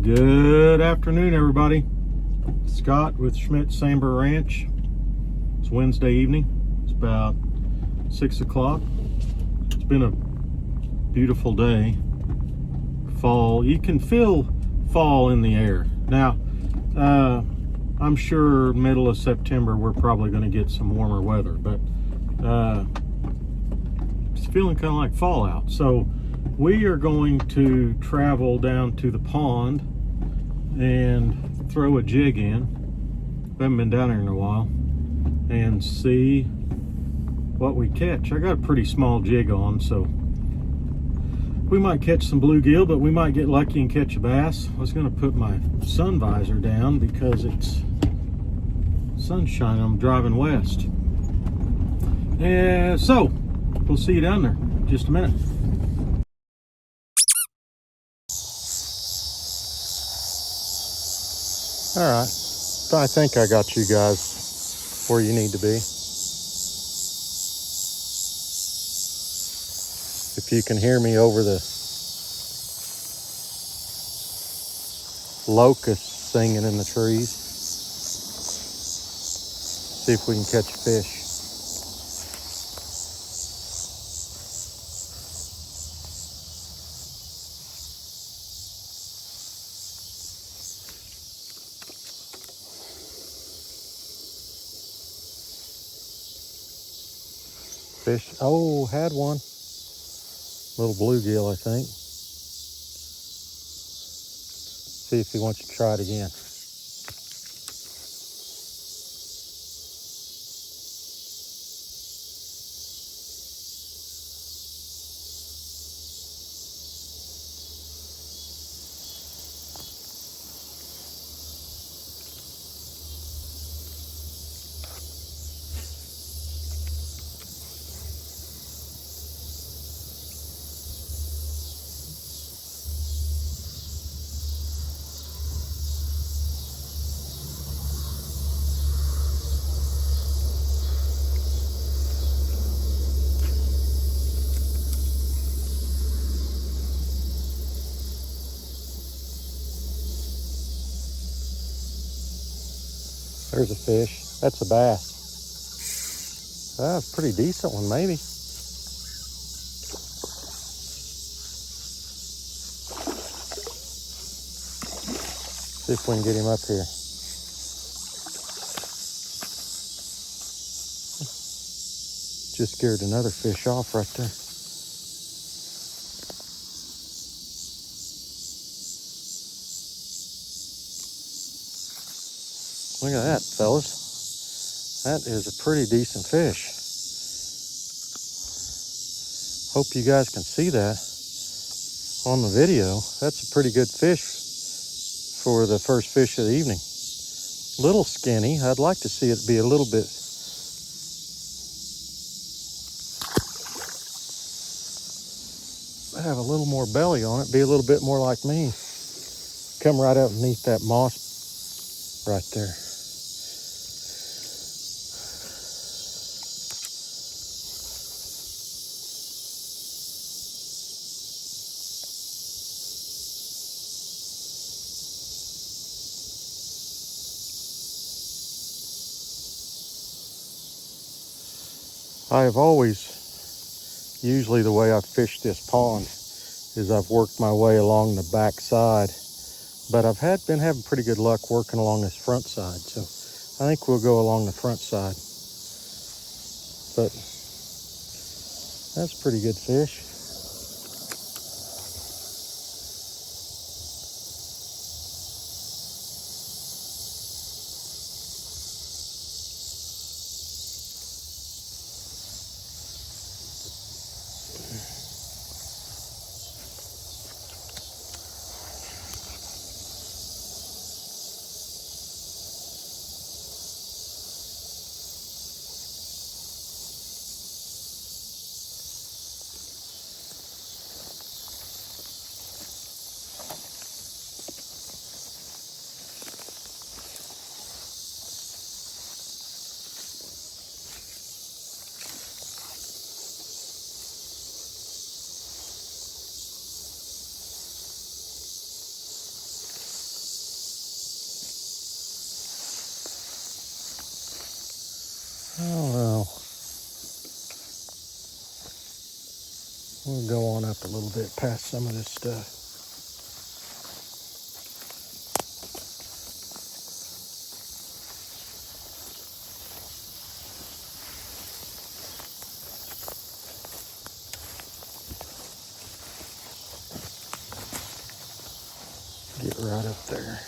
Good afternoon, everybody. Scott with Schmidt Samber Ranch. It's Wednesday evening. It's about 6 o'clock. It's been a beautiful day. Fall. You can feel fall in the air. Now, I'm sure middle of September we're probably going to get some warmer weather, but it's feeling kind of like fall out. So we are going to travel down to the pond and throw a jig in. We haven't been down there in a while, and see what we catch. I got a pretty small jig on, so we might catch some bluegill, but we might get lucky and catch a bass. I was going to put my sun visor down because it's sunshine. I'm driving west. And so we'll see you down there in just a minute. All right, I think I got you guys where you need to be. If you can hear me over the locusts singing in the trees, see if we can catch a fish. Fish, oh, had one. Little bluegill, I think. See if he wants to try it again. There's a fish. That's a bass. That's a pretty decent one, maybe. See if we can get him up here. Just scared another fish off right there. Look at that, fellas. That is a pretty decent fish. Hope you guys can see that on the video. That's a pretty good fish for the first fish of the evening. Little skinny. I'd like to see it be a little bit have a little more belly on it, be a little bit more like me. Come right up underneath that moss right there. I have always, usually the way I've fished this pond is I've worked my way along the back side, but I've been having pretty good luck working along this front side, so I think we'll go along the front side. But that's a pretty good fish. I don't know. We'll go on up a little bit past some of this stuff. Get right up there.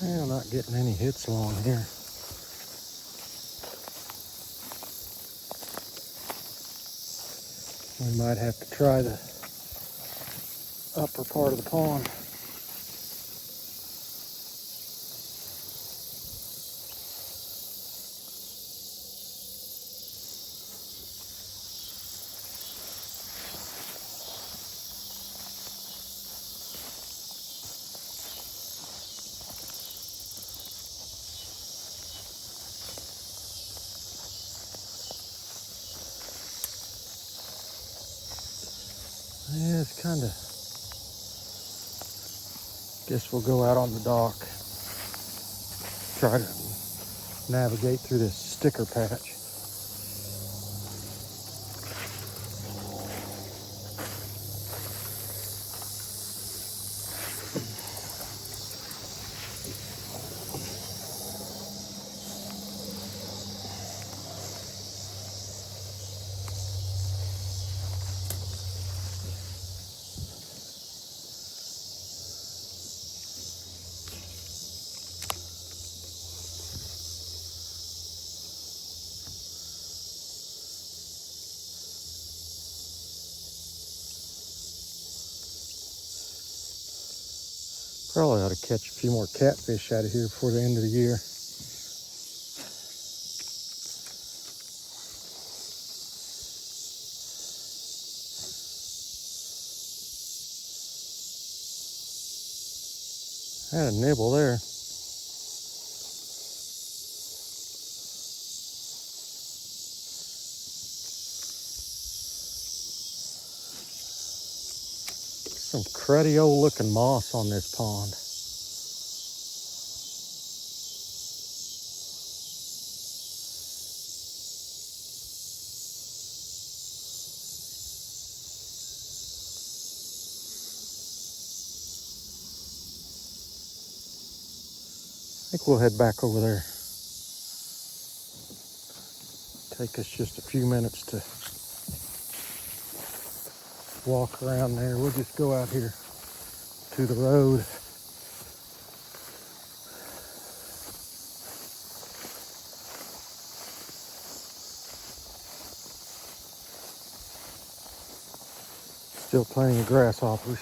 I'm not getting any hits along here. We might have to try the upper part of the pond. Yeah, it's kind of, guess we'll go out on the dock. Try to navigate through this sticker patch. Probably ought to catch a few more catfish out of here before the end of the year. I had a nibble there. Some cruddy old looking moss on this pond. I think we'll head back over there. Take us just a few minutes to walk around there. We'll just go out here to the road. Still plenty of grasshoppers.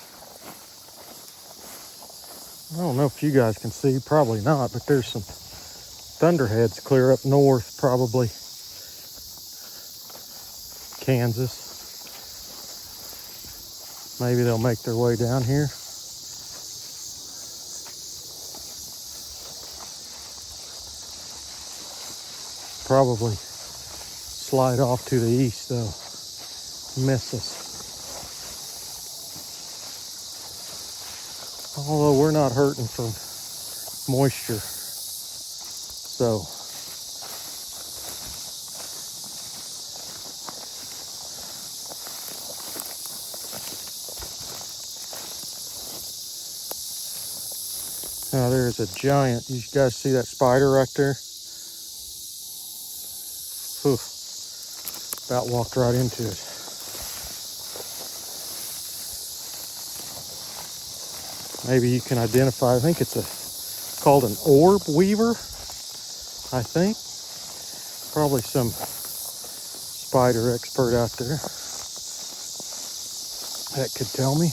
I don't know if you guys can see, probably not, but there's some thunderheads clear up north, probably Kansas. Maybe they'll make their way down here. Probably slide off to the east though. Miss us. Although we're not hurting from moisture. So now there's a giant. You guys see that spider right there? Whew. About walked right into it. Maybe you can identify. I think it's called an orb weaver, I think. Probably some spider expert out there that could tell me.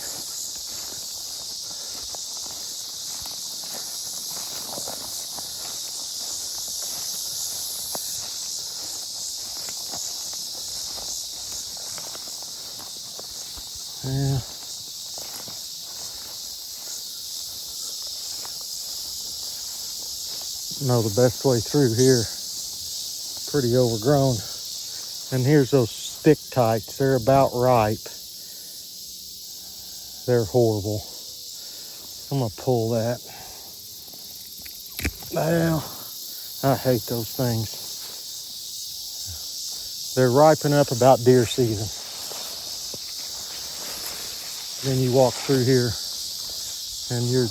Yeah. No, the best way through here. Pretty overgrown. And here's those stick tights. They're about ripe. They're horrible. I'm gonna pull that. Well, I hate those things. They're ripening up about deer season. Then you walk through here and you're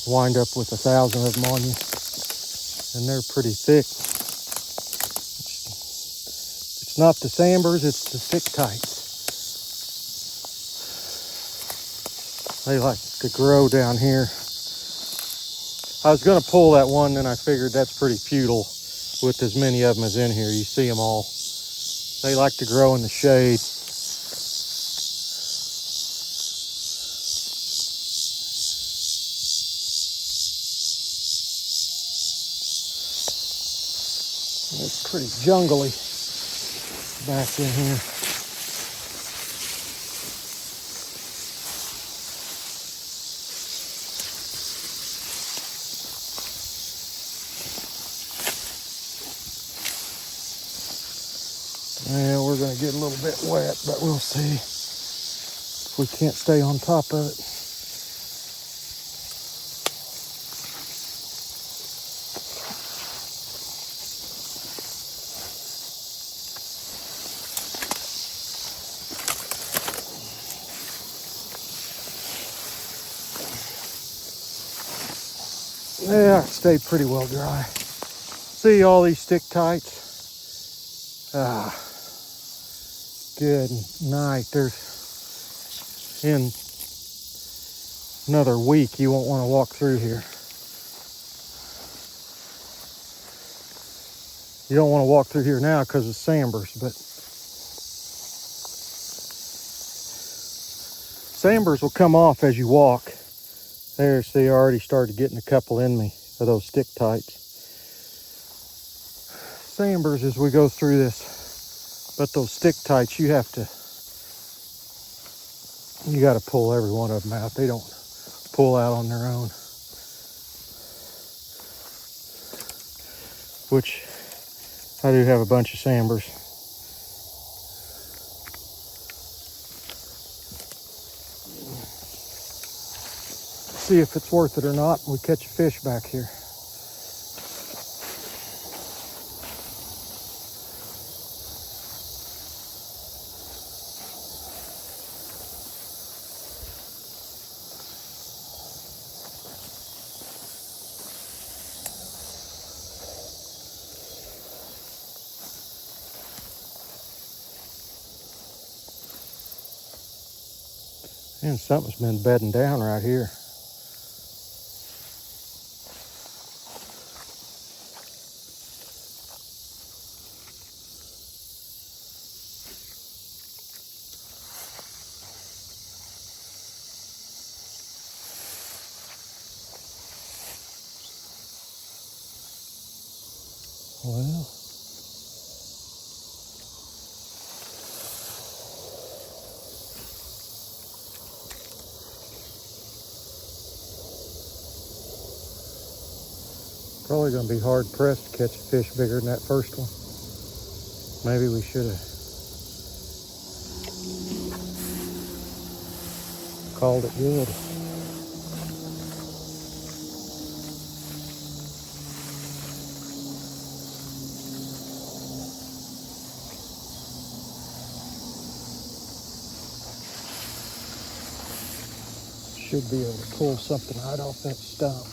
wind up with 1,000 of them on you. And they're pretty thick. It's not the sandburs, it's the stick tights. They like to grow down here. I was gonna pull that one, then I figured that's pretty futile with as many of them as in here. You see them all. They like to grow in the shade. It's pretty jungly back in here. Yeah, we're going to get a little bit wet, but we'll see if we can't stay on top of it. Yeah, it stayed pretty well dry. See all these stick tights? Good night. There's in another week you won't want to walk through here. You don't want to walk through here now because of sandburs, but sandburs will come off as you walk. There, see, I already started getting a couple in me of those stick tights. Sandburs as we go through this. But those stick tights, you got to pull every one of them out. They don't pull out on their own. Which, I do have a bunch of sandburs. See if it's worth it or not. We catch a fish back here. And something's been bedding down right here. Well, probably going to be hard pressed to catch a fish bigger than that first one. Maybe we should have called it good. Should be able to pull something right off that stump.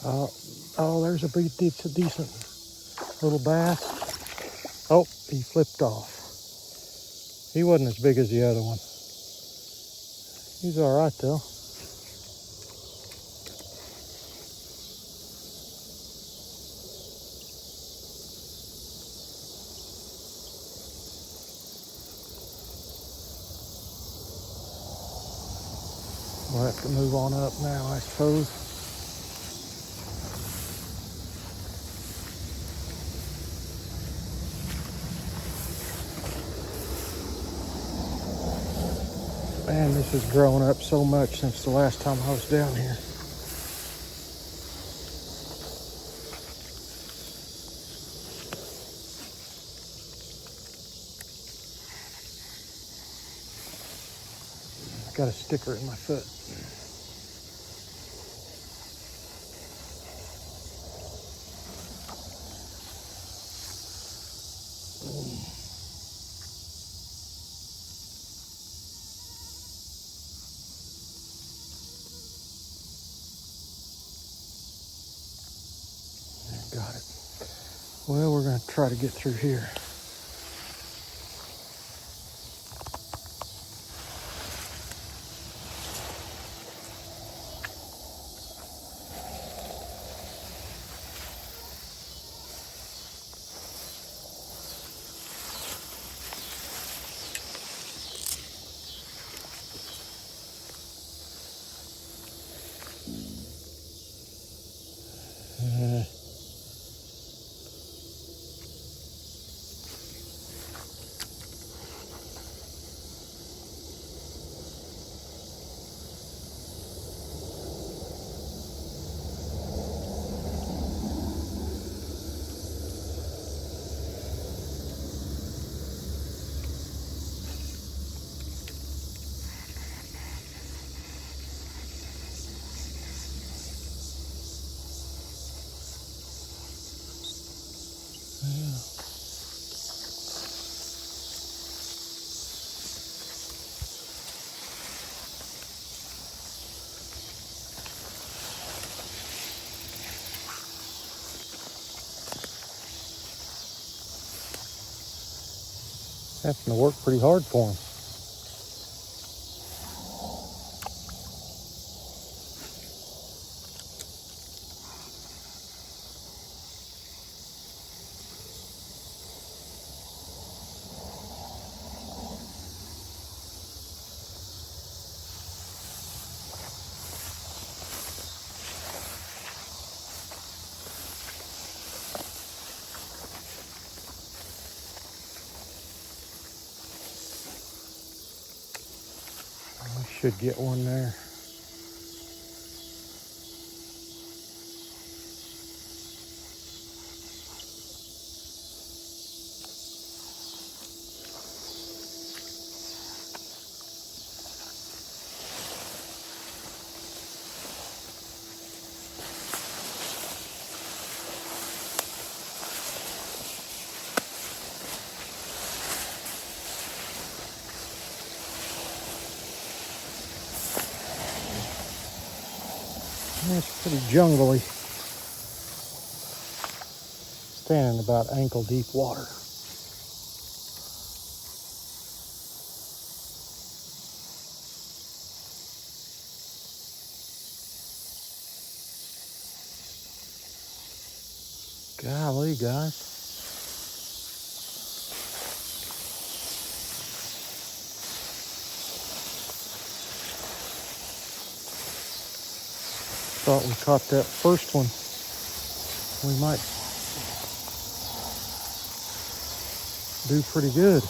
Oh, there's a decent little bass. Oh, he flipped off. He wasn't as big as the other one. He's all right though. We'll have to move on up now, I suppose. Man, this has grown up so much since the last time I was down here. I got a sticker in my foot. Got it. Well, we're going to try to get through here. Having to work pretty hard for him. We should get one there. It's pretty jungly. Standing about ankle deep water. Golly, guys. Thought we caught that first one. We might do pretty good.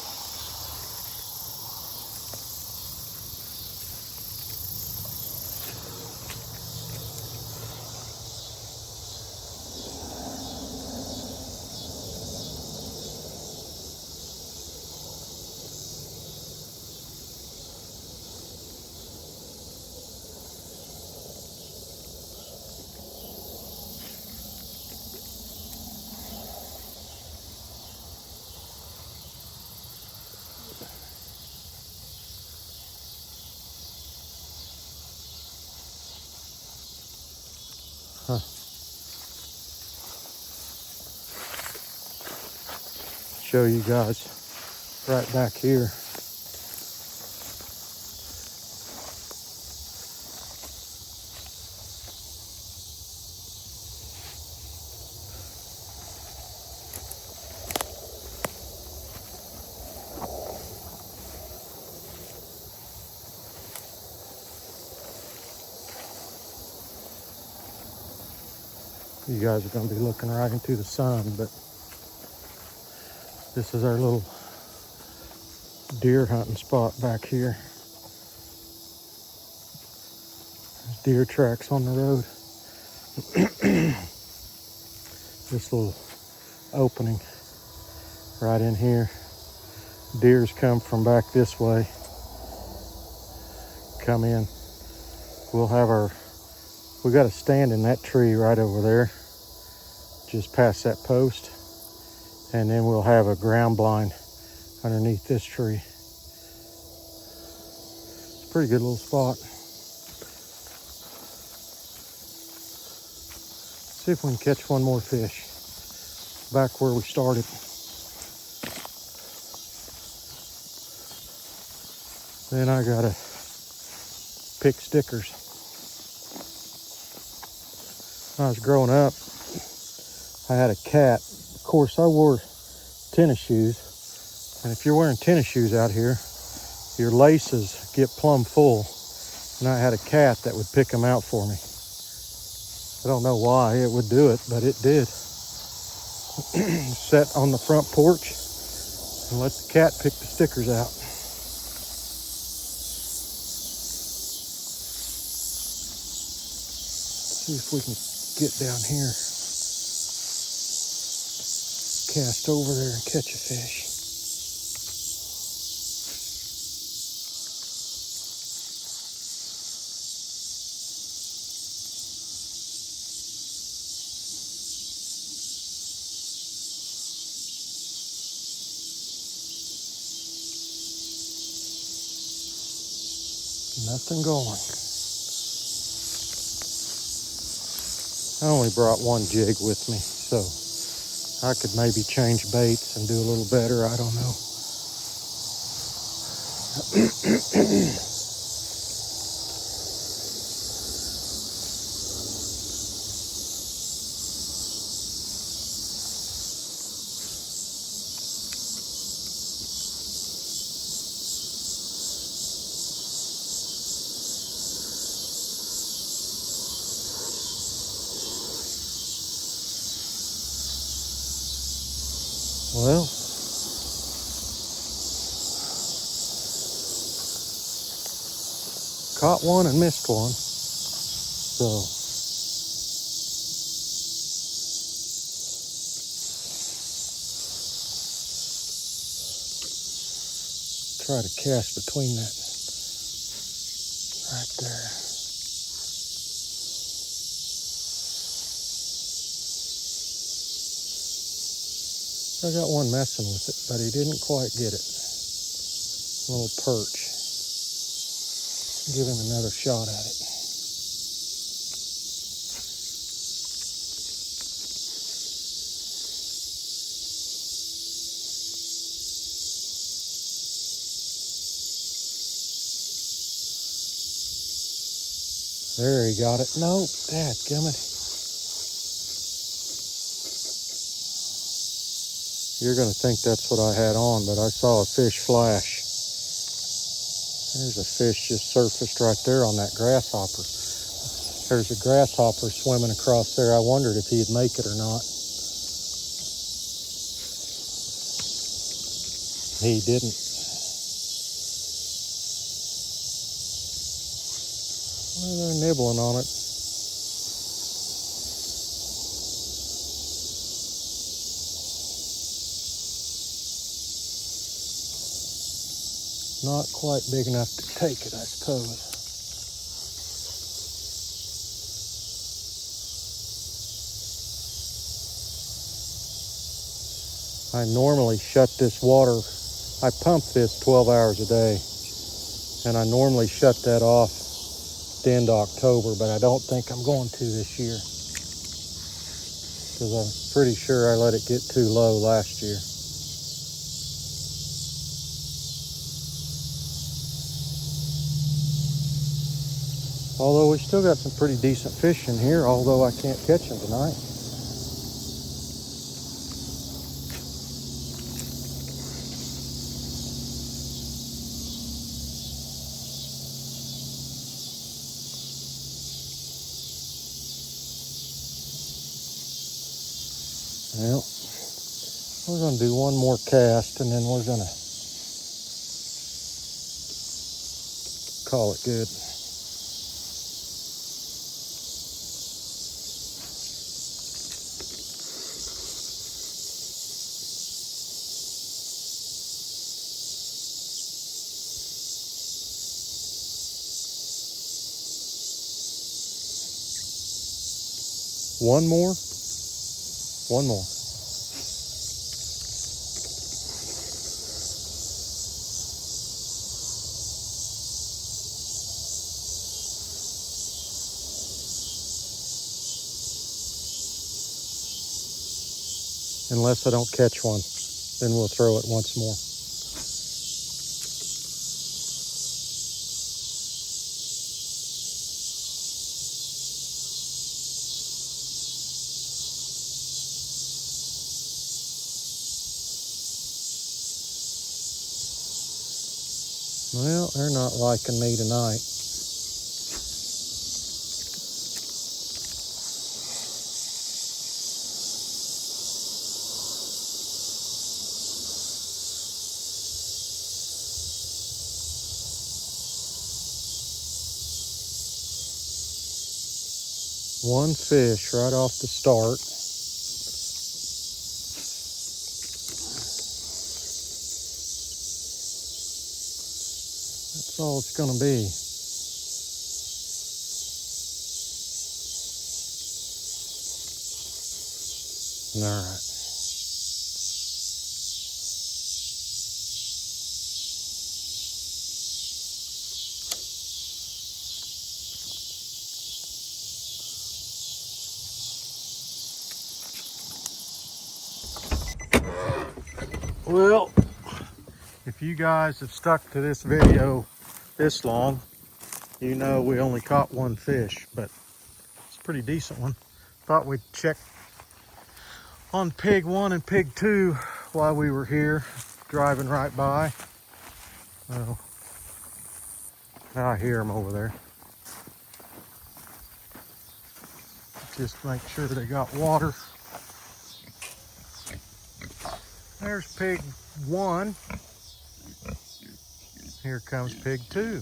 show you guys right back here. You guys are going to be looking right into the sun, but this is our little deer hunting spot back here. There's deer tracks on the road. This little opening right in here. Deers come from back this way. Come in. We got a stand in that tree right over there, just past that post. And then we'll have a ground blind underneath this tree. It's a pretty good little spot. See if we can catch one more fish back where we started. Then I gotta pick stickers. When I was growing up, I had a cat. Of course, I wore tennis shoes. And if you're wearing tennis shoes out here, your laces get plumb full. And I had a cat that would pick them out for me. I don't know why it would do it, but it did. Sat on the front porch and let the cat pick the stickers out. See if we can get down here. Cast over there and catch a fish. Nothing going. I only brought one jig with me, so I could maybe change baits and do a little better. I don't know. Well, caught one and missed one, so try to cast between that right there. I got one messing with it, but he didn't quite get it. A little perch. Give him another shot at it. There, he got it. Nope, dadgummit. You're going to think that's what I had on, but I saw a fish flash. There's a fish just surfaced right there on that grasshopper. There's a grasshopper swimming across there. I wondered if he'd make it or not. He didn't. Well, they're nibbling on it. Not quite big enough to take it, I suppose. I normally shut this water. I pump this 12 hours a day, and I normally shut that off at the end of October, but I don't think I'm going to this year because I'm pretty sure I let it get too low last year. Although we still got some pretty decent fish in here, although I can't catch them tonight. Well, we're going to do one more cast and then we're going to call it good. One more. One more. Unless I don't catch one, then we'll throw it once more. Well, they're not liking me tonight. One fish right off the start. That's all it's gonna be. All right. Well, if you guys have stuck to this video this long, you know we only caught one fish, but it's a pretty decent one. Thought we'd check on pig 1 and pig 2 while we were here driving right by. Oh, now I hear them over there. Just make sure they got water. There's pig 1. Here comes pig 2.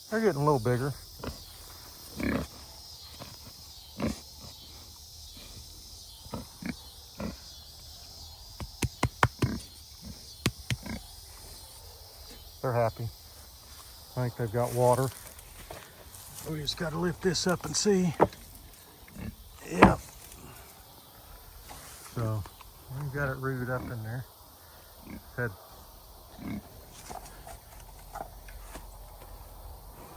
They're getting a little bigger. They're happy. I think they've got water. We just got to lift this up and see. Yep. So we've got it rooted up in there. Head.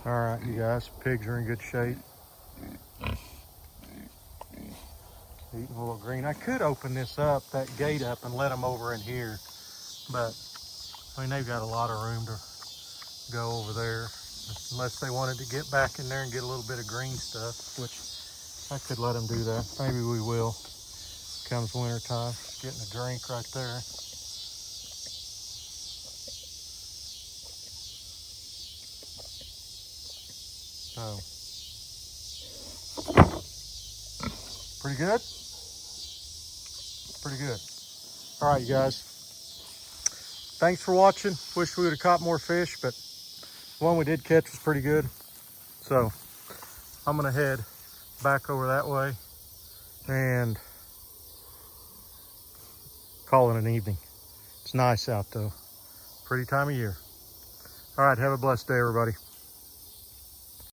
All right, you guys, pigs are in good shape. Eating a little green. I could open this up, that gate up, and let them over in here, but I mean they've got a lot of room to go over there, unless they wanted to get back in there and get a little bit of green stuff, which I could let them do that. Maybe we will. Comes winter time, getting a drink right there. So, pretty good? Pretty good. All right, you guys. Thanks for watching. Wish we would have caught more fish, but the one we did catch was pretty good. So, I'm gonna head back over that way and call it an evening. It's nice out though. Pretty time of year. All right, have a blessed day, everybody.